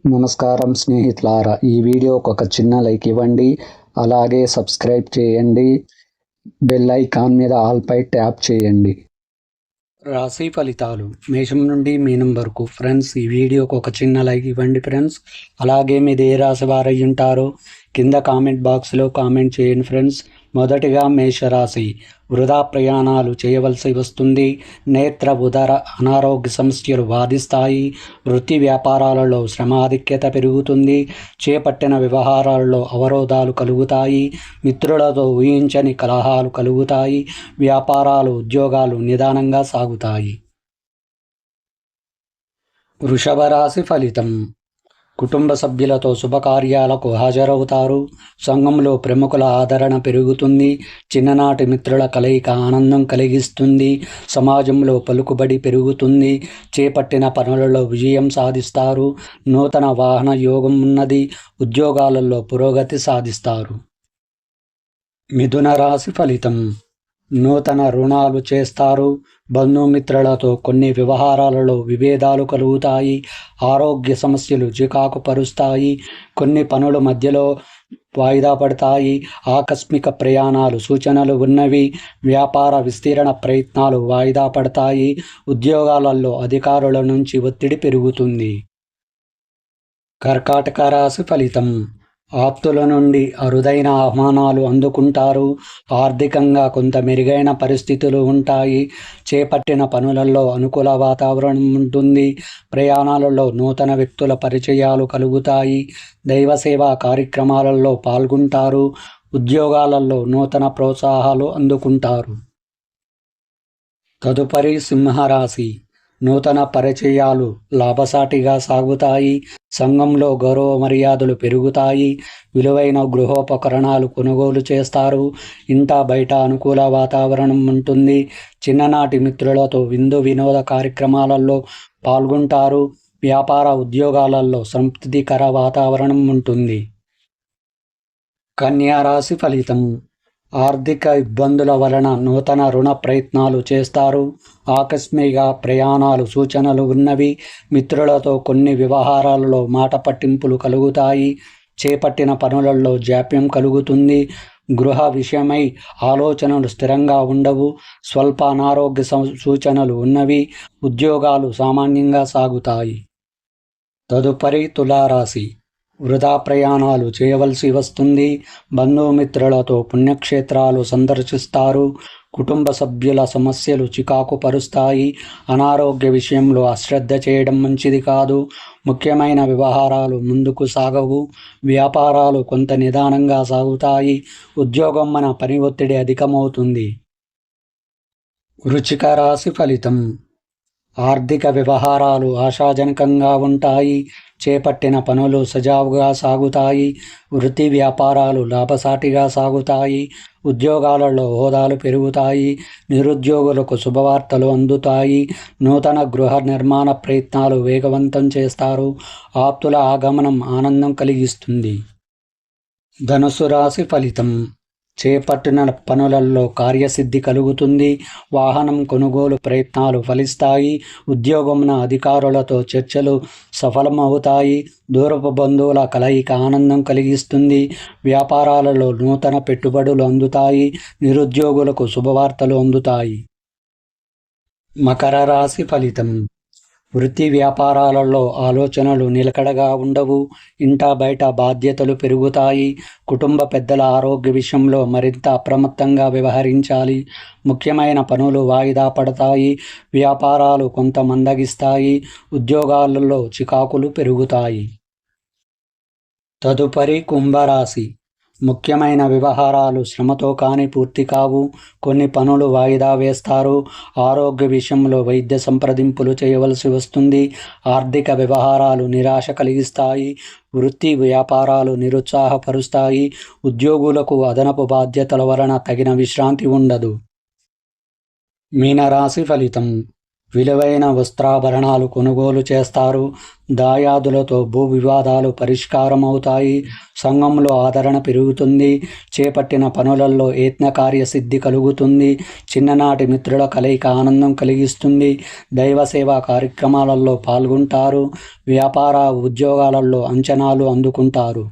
నమస్కారం స్నేహితులారా, ఈ వీడియోకి ఒక చిన్న లైక్ ఇవ్వండి. అలాగే సబ్స్క్రైబ్ చేయండి. బెల్ ఐకాన్ మీద ఆల్ పై ట్యాప్ చేయండి. రాశి ఫలితాలు మేషం నుండి మీనం వరకు. ఫ్రెండ్స్, ఈ వీడియోకి ఒక చిన్న లైక్ ఇవ్వండి ఫ్రెండ్స్. అలాగే మీది ఏ రాశి వారై ఉంటారో కింద కామెంట్ బాక్స్లో కామెంట్ చేయండి ఫ్రెండ్స్. మొదటిగా మేషరాశి. వృధా ప్రయాణాలు చేయవలసి వస్తుంది. నేత్ర ఉదర అనారోగ్య సమస్యలు బాధిస్తాయి. వృత్తి వ్యాపారాలలో శ్రమాధిక్యత పెరుగుతుంది. చేపట్టిన వ్యవహారాలలో అవరోధాలు కలుగుతాయి. మిత్రులతో ఊహించని కలహాలు కలుగుతాయి. వ్యాపారాలు ఉద్యోగాలు నిదానంగా సాగుతాయి. వృషభ రాశి ఫలితం. కుటుంబ సభ్యులతో శుభకార్యాలకు హాజరవుతారు. సంఘంలో ప్రముఖుల ఆదరణ పెరుగుతుంది. చిన్ననాటి మిత్రుల కలయిక ఆనందం కలిగిస్తుంది. సమాజంలో పలుకుబడి పెరుగుతుంది. చేపట్టిన పనులలో విజయం సాధిస్తారు. నూతన వాహన యోగం ఉన్నది. ఉద్యోగాలలో పురోగతి సాధిస్తారు. మిథున రాశి ఫలితం. నూతన రుణాలు చేస్తారు. బంధుమిత్రులతో కొన్ని వ్యవహారాలలో విభేదాలు కలుగుతాయి. ఆరోగ్య సమస్యలు చికాకు పరుస్తాయి. కొన్ని పనులు మధ్యలో వాయిదా పడతాయి. ఆకస్మిక ప్రయాణాలు సూచనలు ఉన్నవి. వ్యాపార విస్తీరణ ప్రయత్నాలు వాయిదా పడతాయి. ఉద్యోగాలలో అధికారుల నుంచి ఒత్తిడి పెరుగుతుంది. కర్కాటక రాశి ఫలితం. ఆప్తుల నుండి అరుదైన ఆహ్వానాలు అందుకుంటారు. ఆర్థికంగా కొంత మెరుగైన పరిస్థితులు ఉంటాయి. చేపట్టిన పనులలో అనుకూల వాతావరణం ఉంటుంది. ప్రయాణాలలో నూతన వ్యక్తుల పరిచయాలు కలుగుతాయి. దైవ సేవా కార్యక్రమాలలో పాల్గొంటారు. ఉద్యోగాలలో నూతన ప్రోత్సాహాలు అందుకుంటారు. తదుపరి సింహరాశి. నూతన పరిచయాలు లాభసాటిగా సాగుతాయి. సంఘంలో గౌరవ మర్యాదలు పెరుగుతాయి. విలువైన గృహోపకరణాలు కొనుగోలు చేస్తారు. ఇంట బయట అనుకూల వాతావరణం ఉంటుంది. చిన్ననాటి మిత్రులతో విందు వినోద కార్యక్రమాలలో పాల్గొంటారు. వ్యాపార ఉద్యోగాలలో సంతృప్తికర వాతావరణం ఉంటుంది. కన్యా రాశి ఫలితం. ఆర్థిక ఇబ్బందుల వలన నూతన రుణ ప్రయత్నాలు చేస్తారు. ఆకస్మిక ప్రయాణాలు సూచనలు ఉన్నవి. మిత్రులతో కొన్ని వ్యవహారాలలో మాట పట్టింపులు కలుగుతాయి. చేపట్టిన పనులలో జాప్యం కలుగుతుంది. గృహ విషయమై ఆలోచనలు స్థిరంగా ఉండవు. స్వల్ప అనారోగ్య సూచనలు ఉన్నవి. ఉద్యోగాలు సామాన్యంగా సాగుతాయి. తదుపరి తులారాశి. వృధా ప్రయాణాలు చేయవలసి వస్తుంది. బంధుమిత్రులతో పుణ్యక్షేత్రాలు సందర్శిస్తారు. కుటుంబ సభ్యుల సమస్యలు చికాకు పరుస్తాయి. అనారోగ్య విషయంలో అశ్రద్ధ చేయడం మంచిది కాదు. ముఖ్యమైన వ్యవహారాలు ముందుకు సాగవు. వ్యాపారాలు కొంత నిదానంగా సాగుతాయి. ఉద్యోగం మన పని ఒత్తిడి అధికమవుతుంది. వృశ్చిక రాశి ఫలితం. ఆర్థిక వ్యవహారాలు ఆశాజనకంగా ఉంటాయి. చేపట్టిన పనులు సజావుగా సాగుతాయి. వృత్తి వ్యాపారాలు లాభసాటిగా సాగుతాయి. ఉద్యోగాలలో హోదాలు పెరుగుతాయి. నిరుద్యోగులకు శుభవార్తలు అందుతాయి. నూతన గృహ నిర్మాణ ప్రయత్నాలు వేగవంతం చేస్తారు. ఆప్తుల ఆగమనం ఆనందం కలిగిస్తుంది. ధనుసు రాశి ఫలితం. చేపట్టిన పనులలో కార్యసిద్ధి కలుగుతుంది. వాహనం కొనుగోలు ప్రయత్నాలు ఫలిస్తాయి. ఉద్యోగమున అధికారులతో చర్చలు సఫలమవుతాయి. దూరపు బంధువుల కలయిక ఆనందం కలిగిస్తుంది. వ్యాపారాలలో నూతన పెట్టుబడులు అందుతాయి. నిరుద్యోగులకు శుభవార్తలు అందుతాయి. మకర రాశి ఫలితం. వృత్తి వ్యాపారాలలో ఆలోచనలు నిలకడగా ఉండవు. ఇంట బయట బాధ్యతలు పెరుగుతాయి. కుటుంబ పెద్దల ఆరోగ్య విషయంలో మరింత అప్రమత్తంగా వ్యవహరించాలి. ముఖ్యమైన పనులు వాయిదా పడతాయి. వ్యాపారాలు కొంత మందగిస్తాయి. ఉద్యోగాలలో చికాకులు పెరుగుతాయి. తదుపరి కుంభరాశి. ముఖ్యమైన వ్యవహారాలు శ్రమతో కానీ పూర్తి కావు. కొన్ని పనులు వాయిదా వేస్తారు. ఆరోగ్య విషయంలో వైద్య సంప్రదింపులు చేయవలసి వస్తుంది. ఆర్థిక వ్యవహారాలు నిరాశ కలిగిస్తాయి. వృత్తి వ్యాపారాలు నిరుత్సాహపరుస్తాయి. ఉద్యోగులకు అదనపు బాధ్యతల వలన తగిన విశ్రాంతి ఉండదు. మీనరాశి ఫలితం. విలువైన వస్త్రాభరణాలు కొనుగోలు చేస్తారు. దాయాదులతో భూ వివాదాలు పరిష్కారమవుతాయి. సంఘంలో ఆదరణ పెరుగుతుంది. చేపట్టిన పనులలో యత్నకార్య సిద్ధి కలుగుతుంది. చిన్ననాటి మిత్రుల కలయిక ఆనందం కలిగిస్తుంది. దైవ సేవా కార్యక్రమాలలో పాల్గొంటారు. వ్యాపార ఉద్యోగాలలో అంచనాలు అందుకుంటారు.